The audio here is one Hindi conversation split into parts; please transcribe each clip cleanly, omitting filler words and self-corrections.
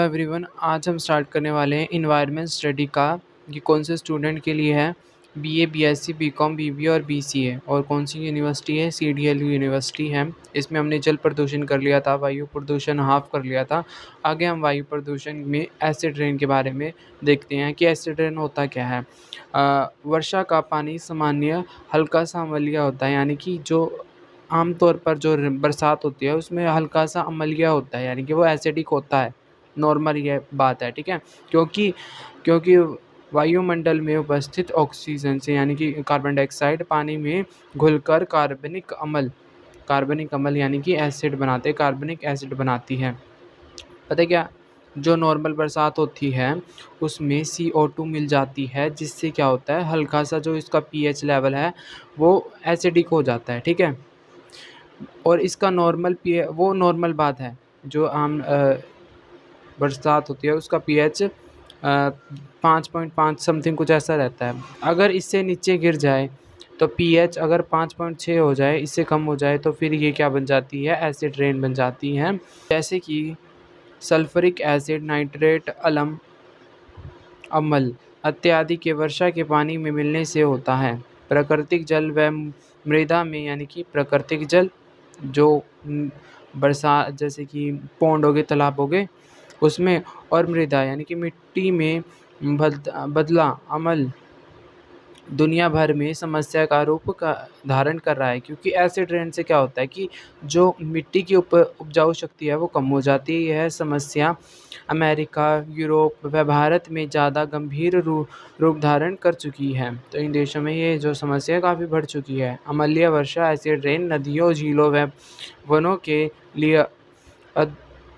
एवरीवन, आज हम स्टार्ट करने वाले हैं इन्वायरमेंट स्टडी का। ये कौन से स्टूडेंट के लिए है? बीए, बीएससी, बीकॉम, बीबीए और बीसीए। और कौन सी यूनिवर्सिटी है? सीडीएलयू यूनिवर्सिटी है। इसमें हमने जल प्रदूषण कर लिया था, वायु प्रदूषण हाफ कर लिया था। आगे हम वायु प्रदूषण में एसिड रेन के बारे में देखते हैं कि एसिड रेन होता क्या है। वर्षा का पानी सामान्य हल्का सा अम्लीय होता है, यानी कि जो आमतौर पर जो बरसात होती है उसमें हल्का सा अम्लीय होता है, यानी कि वो एसिडिक होता है। नॉर्मल ये बात है, ठीक है। क्योंकि क्योंकि वायुमंडल में उपस्थित ऑक्सीजन से, यानी कि कार्बन डाइऑक्साइड पानी में घुलकर कार्बनिक अम्ल यानी कि एसिड बनाते कार्बनिक एसिड बनाती है। पता है क्या? जो नॉर्मल बरसात होती है उसमें CO2 मिल जाती है, जिससे क्या होता है, हल्का सा जो इसका पीएच लेवल है वो एसिडिक हो जाता है, ठीक है। और इसका नॉर्मल पी वो नॉर्मल बात है। जो आम बरसात होती है उसका पीएच 5.5 समथिंग कुछ ऐसा रहता है। अगर इससे नीचे गिर जाए तो पीएच अगर 5.6 हो जाए, इससे कम हो जाए, तो फिर ये क्या बन जाती है? एसिड रेन बन जाती है। जैसे कि सल्फ्यूरिक एसिड, नाइट्रेट, अम्ल इत्यादि के वर्षा के पानी में मिलने से होता है। प्राकृतिक जल व मृदा में, यानी कि प्राकृतिक जल जो बरसात जैसे कि पौंड हो गए, तालाब हो गए, उसमें, और मृदा यानी कि मिट्टी में बदला अम्ल दुनिया भर में समस्या का रूप का धारण कर रहा है। क्योंकि एसिड रेन से क्या होता है कि जो मिट्टी की उपजाऊ शक्ति है वो कम हो जाती है। यह समस्या अमेरिका, यूरोप व भारत में ज़्यादा गंभीर रूप धारण कर चुकी है। तो इन देशों में ये जो समस्या है काफ़ी बढ़ चुकी है। अम्लीय वर्षा, एसिड रेन नदियों, झीलों व वनों के लिए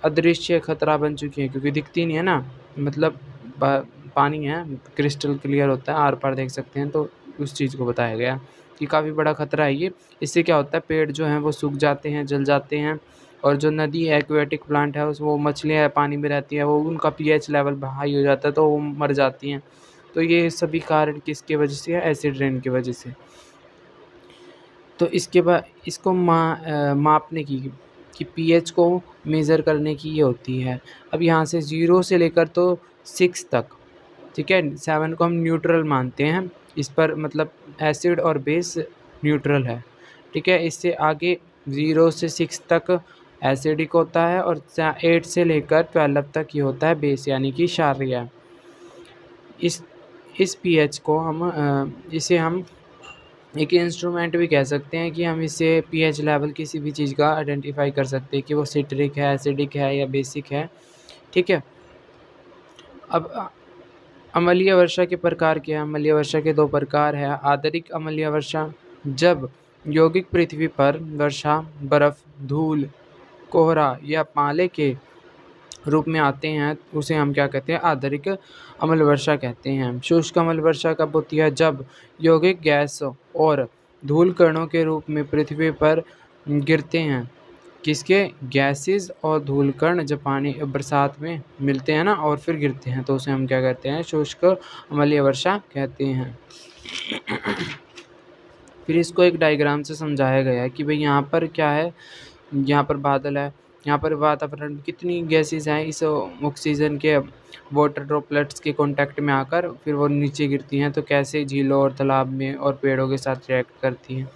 अदृश्य खतरा बन चुकी है, क्योंकि दिखती नहीं है ना। मतलब पानी है, क्रिस्टल क्लियर होता है, आर पार देख सकते हैं। तो उस चीज़ को बताया गया कि काफ़ी बड़ा खतरा है ये। इससे क्या होता है, पेड़ जो हैं वो सूख जाते हैं, जल जाते हैं। और जो नदी है, एक्वेटिक प्लांट है, उस वो मछलियाँ पानी में रहती हैं, वो उनका पीएच लेवल हाई हो जाता है तो वो मर जाती हैं। तो ये सभी कारण किसके वजह से है? एसिड रेन की वजह से। तो इसके बाद इसको मापने की पीएच को मेज़र करने की ये होती है। अब यहाँ से 0 से लेकर तो 6 तक, ठीक है। 7 को हम न्यूट्रल मानते हैं। इस पर मतलब एसिड और बेस न्यूट्रल है, ठीक है। इससे आगे 0 से 6 तक एसिडिक होता है, और 8 से लेकर 12 तक ये होता है बेस, यानी कि क्षारीय। इस पीएच को इसे हम एक इंस्ट्रूमेंट भी कह सकते हैं कि हम इससे पीएच लेवल किसी भी चीज़ का आइडेंटिफाई कर सकते हैं कि वो सिट्रिक है, एसिडिक है या बेसिक है, ठीक है। अब अम्लीय वर्षा के प्रकार क्या है? अम्लीय वर्षा के 2 प्रकार है। आंतरिक अम्लीय वर्षा, जब यौगिक पृथ्वी पर वर्षा, बर्फ, धूल, कोहरा या पाले के रूप में आते हैं, उसे हम क्या कहते हैं? आंतरिक अम्ल वर्षा कहते हैं। शुष्क अम्ल वर्षा कब होती है? जब यौगिक गैस और धूल कणों के रूप में पृथ्वी पर गिरते हैं। किसके? गैसेस और धूल कण जब पानी बरसात में मिलते हैं ना और फिर गिरते हैं, तो उसे हम क्या कहते हैं? शुष्क अम्लीय वर्षा कहते हैं। फिर इसको एक डायग्राम से समझाया गया है कि भाई यहाँ पर क्या है, यहाँ पर बादल है, यहाँ पर वातावरण में कितनी गैसेस हैं, इस ऑक्सीजन के वाटर ड्रॉपलेट्स के कांटेक्ट में आकर फिर वो नीचे गिरती हैं, तो कैसे झीलों और तालाब में और पेड़ों के साथ रिएक्ट करती हैं।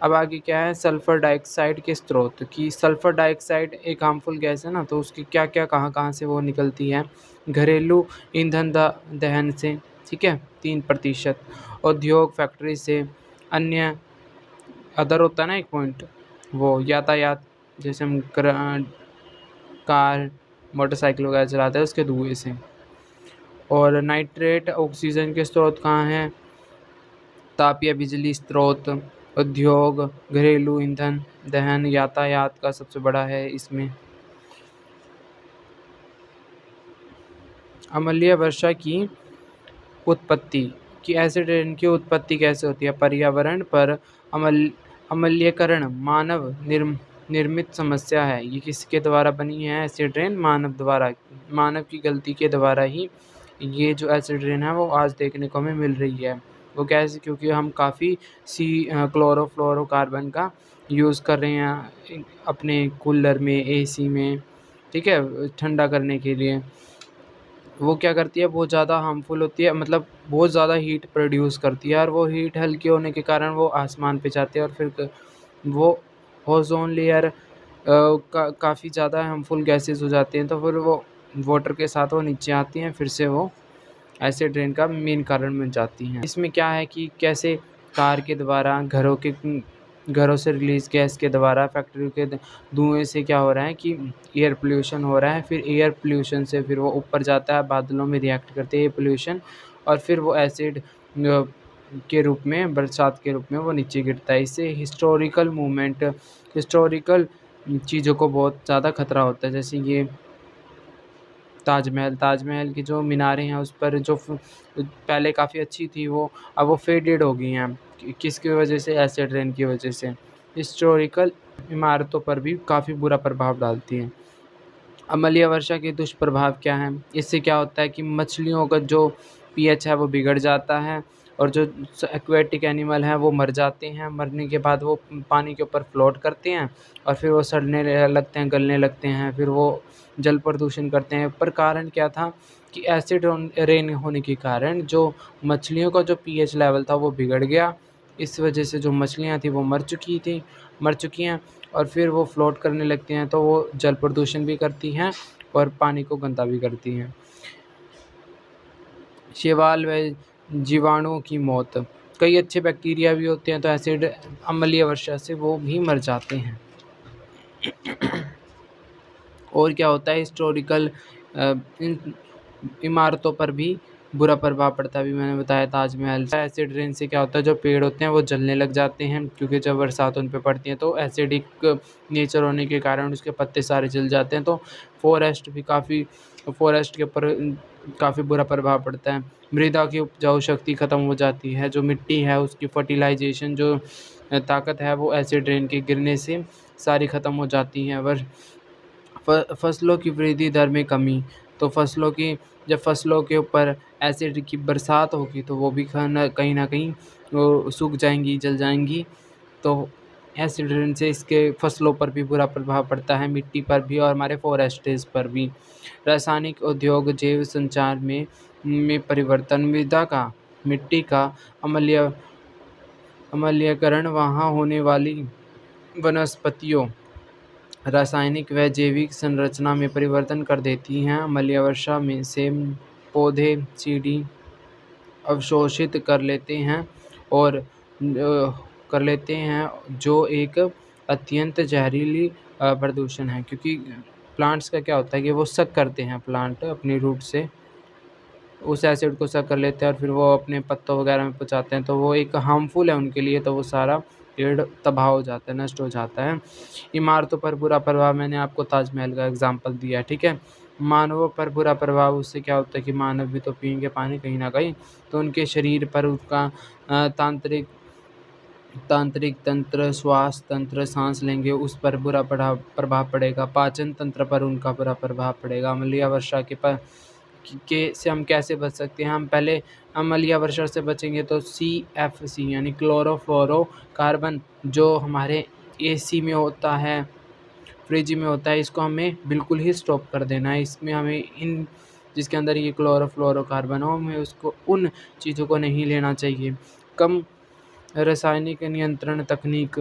अब आगे क्या है? सल्फ़र डाइऑक्साइड के स्रोत, कि सल्फ़र डाइऑक्साइड एक हार्मफुल गैस है ना, तो उसकी क्या क्या कहाँ कहाँ से वो निकलती है? घरेलू ईंधन दहन से, ठीक है, 3%। उद्योग फैक्ट्री से, अन्य अदर होता है ना एक पॉइंट, वो यातायात, जैसे हम कार, मोटरसाइकिल वगैरह चलाते हैं, उसके धुएँ से। और नाइट्रेट ऑक्सीजन के स्रोत कहाँ हैं? तापीय बिजली स्रोत, उद्योग, घरेलू ईंधन दहन, यातायात का सबसे बड़ा है इसमें। अम्लीय वर्षा की उत्पत्ति, कि एसिड रेन की उत्पत्ति कैसे होती है? पर्यावरण पर अम्लीयकरण मानव निर्मित समस्या है। ये किसके द्वारा बनी है? एसिड रेन मानव द्वारा, मानव की गलती के द्वारा ही ये जो एसिड रेन है वो आज देखने को हमें मिल रही है। वो कैसे? क्योंकि हम काफ़ी क्लोरोफ्लोरोकार्बन का यूज़ कर रहे हैं अपने कूलर में, एसी में, ठीक है, ठंडा करने के लिए। वो क्या करती है, बहुत ज़्यादा हार्मफुल होती है, मतलब बहुत ज़्यादा हीट प्रोड्यूस करती है, और वो हीट हल्की होने के कारण वो आसमान पे जाती है, और फिर वो ओजोन लेयर काफ़ी ज़्यादा हार्मफुल गैसेस हो जाती हैं, तो फिर वो वाटर के साथ वो नीचे आती हैं, फिर से वो एसिड रेन का मेन कारण बन जाती हैं। इसमें क्या है कि कैसे कार के द्वारा, घरों से रिलीज़ गैस के द्वारा, फैक्ट्रियों के धुएँ से क्या हो रहा है कि एयर पोल्यूशन हो रहा है, फिर एयर पोल्यूशन से फिर वो ऊपर जाता है, बादलों में रिएक्ट करते हैं ये पोल्यूशन, और फिर वो एसिड के रूप में, बरसात के रूप में वो नीचे गिरता है। इससे हिस्टोरिकल चीज़ों को बहुत ज़्यादा खतरा होता है, जैसे ये ताजमहल की जो मीनारें हैं उस पर जो पहले काफ़ी अच्छी थी, वो अब वो फेडेड हो गई हैं। किसकी वजह से? एसिड रेन की वजह से। हिस्टोरिकल इमारतों पर भी काफ़ी बुरा प्रभाव डालती हैं। अम्लीय वर्षा के दुष्प्रभाव क्या हैं? इससे क्या होता है कि मछलियों का जो पीएच है वो बिगड़ जाता है, और जो एक्वेटिक एनिमल हैं वो मर जाते हैं। मरने के बाद वो पानी के ऊपर फ्लोट करते हैं, और फिर वो सड़ने लगते हैं, गलने लगते हैं, फिर वो जल प्रदूषण करते हैं। पर कारण क्या था कि एसिड रेन होने के कारण जो मछलियों का जो पीएच लेवल था वो बिगड़ गया। इस वजह से जो मछलियाँ थी वो मर चुकी हैं, और फिर वो फ्लोट करने लगती हैं, तो वो जल प्रदूषण भी करती हैं और पानी को गंदा भी करती हैं। शैवाल व जीवाणुओं की मौत। कई अच्छे बैक्टीरिया भी होते हैं, तो एसिड अम्लीय वर्षा से वो भी मर जाते हैं। और क्या होता है, हिस्टोरिकल इमारतों पर भी बुरा प्रभाव पड़ता है। अभी मैंने बताया ताजमहल। एसिड रेन से क्या होता है, जो पेड़ होते हैं वो जलने लग जाते हैं, क्योंकि जब बरसात उन पे पड़ती है तो एसिडिक नेचर होने के कारण उसके पत्ते सारे जल जाते हैं, तो फॉरेस्ट के ऊपर काफ़ी बुरा प्रभाव पड़ता है। मृदा की उपजाऊ शक्ति ख़त्म हो जाती है, जो मिट्टी है उसकी फर्टिलाइजेशन जो ताकत है वो एसिड रेन के गिरने से सारी ख़त्म हो जाती है। फसलों की वृद्धि दर में कमी। तो जब फसलों के ऊपर एसिड की बरसात होगी तो वो भी कहीं न कहीं वो सूख जाएँगी, जल जाएँगी। तो एसिड रेन से इसके फसलों पर भी बुरा प्रभाव पड़ता है, मिट्टी पर भी और हमारे फ़ॉरेस्टेज पर भी। रासायनिक उद्योग, जैव संचार में परिवर्तन, मिट्टी का अम्लीय अम्लीयकरण, वहाँ होने वाली वनस्पतियों, रासायनिक व जैविक संरचना में परिवर्तन कर देती हैं। अम्लीय वर्षा में से पौधे सीढ़ी अवशोषित कर लेते हैं, और जो एक अत्यंत जहरीली प्रदूषण है, क्योंकि प्लांट्स का क्या होता है कि वो सक करते हैं, प्लांट अपनी रूट से उस एसिड को सक कर लेते हैं, और फिर वो अपने पत्तों वगैरह में पहुँचाते हैं, तो वो एक हार्मफुल है उनके लिए, तो वो सारा पेड़ तबाह हो जाता है, नष्ट हो जाता है। इमारतों पर बुरा प्रभाव, मैंने आपको ताजमहल का एग्ज़ाम्पल दिया है, ठीक है। मानवों पर बुरा प्रभाव, उससे क्या होता है कि मानव भी तो पिएँगे पानी कहीं न कहीं, तो उनके शरीर पर उसका तांत्रिक तांत्रिक तंत्र, श्वास तंत्र, साँस लेंगे उस पर बुरा प्रभाव पड़ेगा, पाचन तंत्र पर उनका बुरा प्रभाव पड़ेगा। अम्लीय वर्षा के से हम कैसे बच सकते हैं? हम पहले अम्लीय वर्षा से बचेंगे तो CFC यानी क्लोरोफ्लोरोकार्बन, जो हमारे एसी में होता है, फ्रिज में होता है, इसको हमें बिल्कुल ही स्टॉप कर देना है। इसमें हमें जिसके अंदर ये क्लोरोफ्लोरोकार्बन हो, हमें उन चीज़ों को नहीं लेना चाहिए। कम रासायनिक नियंत्रण तकनीक,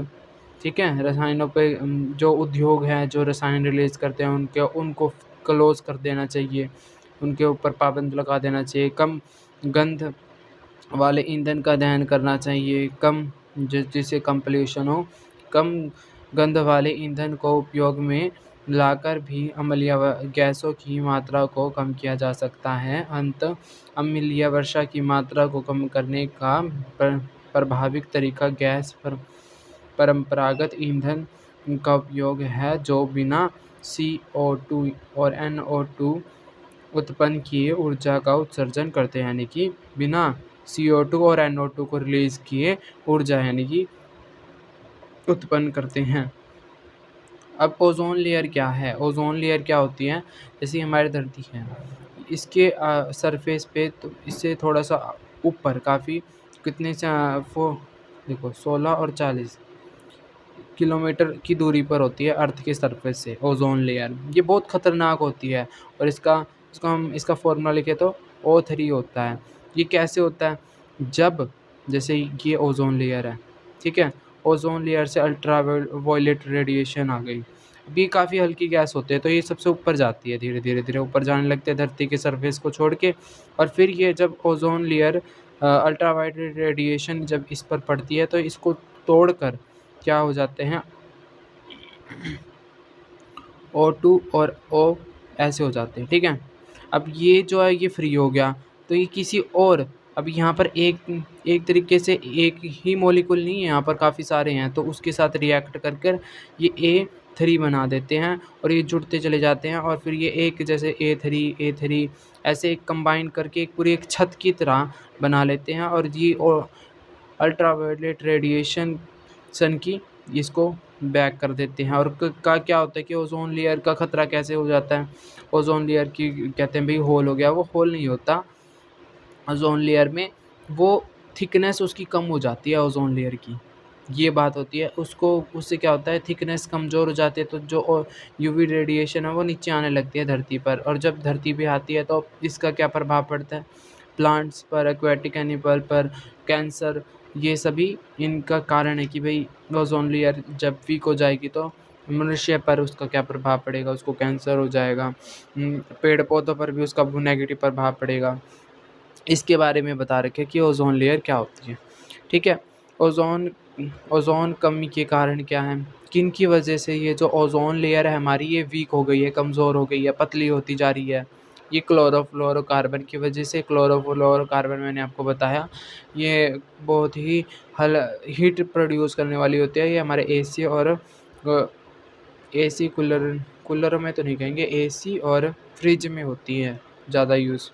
ठीक है? रसायनों पे जो उद्योग हैं, जो रसायन रिलीज़ करते हैं उनको क्लोज़ कर देना चाहिए। उनके ऊपर पाबंद लगा देना चाहिए। कम गंध वाले ईंधन का दहन करना चाहिए। जिससे कम पॉल्यूशन हो। कम गंध वाले ईंधन को उपयोग में लाकर भी अम्लीय गैसों की मात्रा को कम किया जा सकता है। अम्लीय वर्षा की मात्रा को कम करने का प्रभावी तरीका गैस पर परंपरागत ईंधन का उपयोग है, जो बिना CO2 और NO2 उत्पन्न किए ऊर्जा का उत्सर्जन करते हैं, यानी कि बिना CO2 और NO2 को रिलीज़ किए ऊर्जा यानी कि उत्पन्न करते हैं। अब ओज़ोन लेयर क्या है? ओज़ोन लेयर क्या होती है? जैसे हमारी धरती है, इसके सरफेस पे, तो इससे थोड़ा-सा ऊपर काफ़ी कितने सा देखो 16 और 40 किलोमीटर की दूरी पर होती है अर्थ की सरफेस से ओज़ोन लेयर। ये बहुत खतरनाक होती है और इसका फ़ॉर्मूला लिखें तो O3 होता है। ये कैसे होता है? जब जैसे ये ओज़ोन लेयर है, ठीक है? ओज़ोन लेयर से अल्ट्रावायलेट रेडिएशन आ गई। अब ये काफ़ी हल्की गैस होती है, तो ये सबसे ऊपर जाती है धीरे-धीरे ऊपर जाने लगती है धरती की सरफेस को छोड़ के, और फिर ये जब ओज़ोन लेयर अल्ट्रावायलेट रेडिएशन जब इस पर पड़ती है तो इसको तोड़कर क्या हो जाते हैं, O2 और O ऐसे हो जाते हैं, ठीक है? अब ये जो है ये फ्री हो गया, तो ये किसी और, अब यहाँ पर एक तरीके से एक ही मॉलिक्यूल नहीं है, यहाँ पर काफ़ी सारे हैं, तो उसके साथ रिएक्ट कर कर ये A3 बना देते हैं और ये जुड़ते चले जाते हैं और फिर ये एक जैसे A3 ऐसे कंबाइन करके एक पूरी एक छत की तरह बना लेते हैं और ये अल्ट्रावायलेट रेडिएशन सन की इसको बैक कर देते हैं। और का क्या होता है कि ओज़ोन लेयर का ख़तरा कैसे हो जाता है? ओज़ोन लेयर की कहते हैं भई होल हो गया, वो होल नहीं होता। ओज़ोन लेयर में वो थिकनेस उसकी कम हो जाती है ओज़ोन लेयर की, ये बात होती है। उससे क्या होता है, थिकनेस कमज़ोर हो जाती है तो जो यूवी रेडिएशन है वो नीचे आने लगती है धरती पर, और जब धरती पे आती है तो इसका क्या प्रभाव पड़ता है? प्लांट्स पर, एक्वाटिक एनिमल पर, कैंसर, ये सभी इनका कारण है कि भई ओज़ोन लेयर जब वीक हो जाएगी तो मनुष्य पर उसका क्या प्रभाव पड़ेगा, उसको कैंसर हो जाएगा। पेड़-पौधों पर भी उसका नेगेटिव प्रभाव पड़ेगा। इसके बारे में बता रखा है कि ओज़ोन लेयर क्या होती है, ठीक है? ओज़ोन ओज़ोन कमी के कारण क्या हैं? किन की वजह से ये जो ओज़ोन लेयर है हमारी ये वीक हो गई है, कमज़ोर हो गई है, पतली होती जा रही है? ये क्लोरोफ्लोरोकार्बन की वजह से। क्लोरोफ्लोरोकार्बन मैंने आपको बताया, ये बहुत ही हल हीट प्रोड्यूस करने वाली होती है। ये हमारे एसी और एसी कूलरों में तो नहीं कहेंगे, एसी और फ्रिज में होती है ज़्यादा यूज़।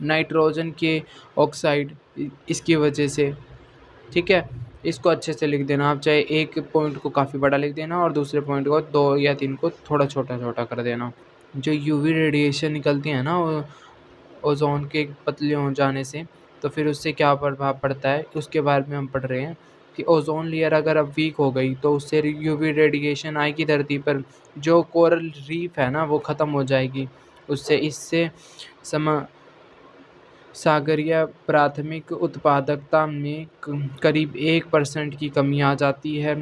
नाइट्रोजन के ऑक्साइड इसकी वजह से, ठीक है? इसको अच्छे से लिख देना आप, चाहे एक पॉइंट को काफ़ी बड़ा लिख देना और दूसरे पॉइंट को 2 या 3 को थोड़ा छोटा-छोटा कर देना। जो यूवी रेडिएशन निकलती है ना ओज़ोन के पतले हो जाने से, तो फिर उससे क्या प्रभाव पड़ता है, उसके बारे में हम पढ़ रहे हैं कि ओज़ोन लेयर अगर अब वीक हो गई तो उससे यूवी रेडिएशन आएगी धरती पर, जो कोरल रीफ है ना वो ख़त्म हो जाएगी। इससे सम सागरीय प्राथमिक उत्पादकता में करीब 1% की कमी आ जाती है।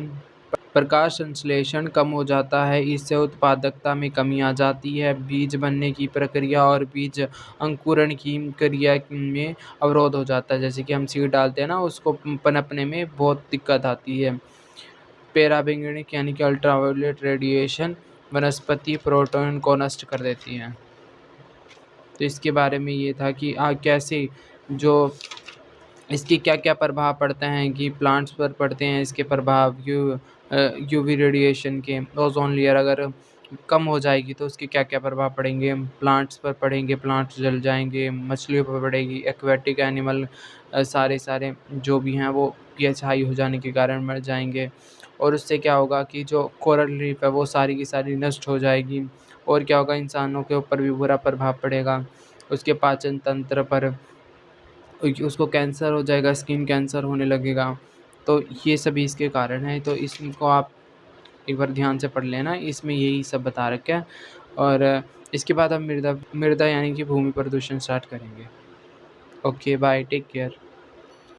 प्रकाश संश्लेषण कम हो जाता है, इससे उत्पादकता में कमी आ जाती है। बीज बनने की प्रक्रिया और बीज अंकुरण की क्रिया में अवरोध हो जाता है। जैसे कि हम सीड डालते हैं ना, उसको पनपने में बहुत दिक्कत आती है। पराबैंगनी यानी कि अल्ट्रावायलेट रेडिएशन वनस्पति प्रोटीन को नष्ट कर देती है। तो इसके बारे में ये था कि कैसे जो इसके क्या-क्या प्रभाव पड़ते हैं कि प्लांट्स पर पड़ते हैं इसके प्रभाव, यूवी रेडिएशन के। ओज़ोन लेयर अगर कम हो जाएगी तो उसके क्या-क्या प्रभाव पड़ेंगे, प्लांट्स पर पड़ेंगे, प्लांट्स जल जाएँगे, मछलियों पर पड़ेगी, एक्वाटिक एनिमल सारे जो भी हैं वो पीएच हाई हो जाने के कारण मर जाएँगे, और उससे क्या होगा कि जो कोरल रीफ है वो सारी की सारी नष्ट हो जाएगी। और क्या होगा, इंसानों के ऊपर भी बुरा प्रभाव पड़ेगा, उसके पाचन तंत्र पर, उसको कैंसर हो जाएगा, स्किन कैंसर होने लगेगा। तो ये सभी इसके कारण हैं, तो इसको आप एक बार ध्यान से पढ़ लेना, इसमें यही सब बता रखा है। और इसके बाद हम मृदा मृदा यानी कि भूमि प्रदूषण स्टार्ट करेंगे। Okay bye, take care.